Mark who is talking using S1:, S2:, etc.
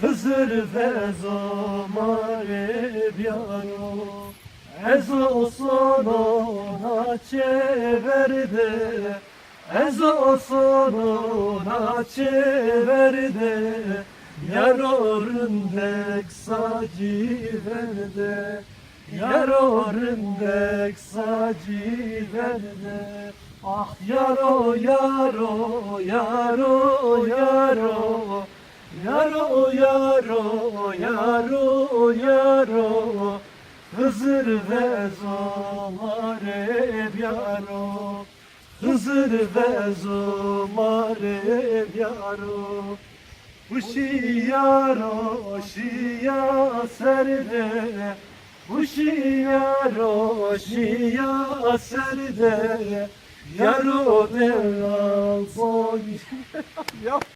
S1: Hızır ve zamare biyaro Ezo sonuna çeverde Ezo sonuna çeverde Yarorundek saci verde Yarorundek saci verde Ah yaro yaro yaro yaro Yaro yaro yaro yaro Hızır ve zamareb yaro Hızır ve zamareb yaro Uşi yaro şiya serde Uşi yaro şiya serde Yaro devran son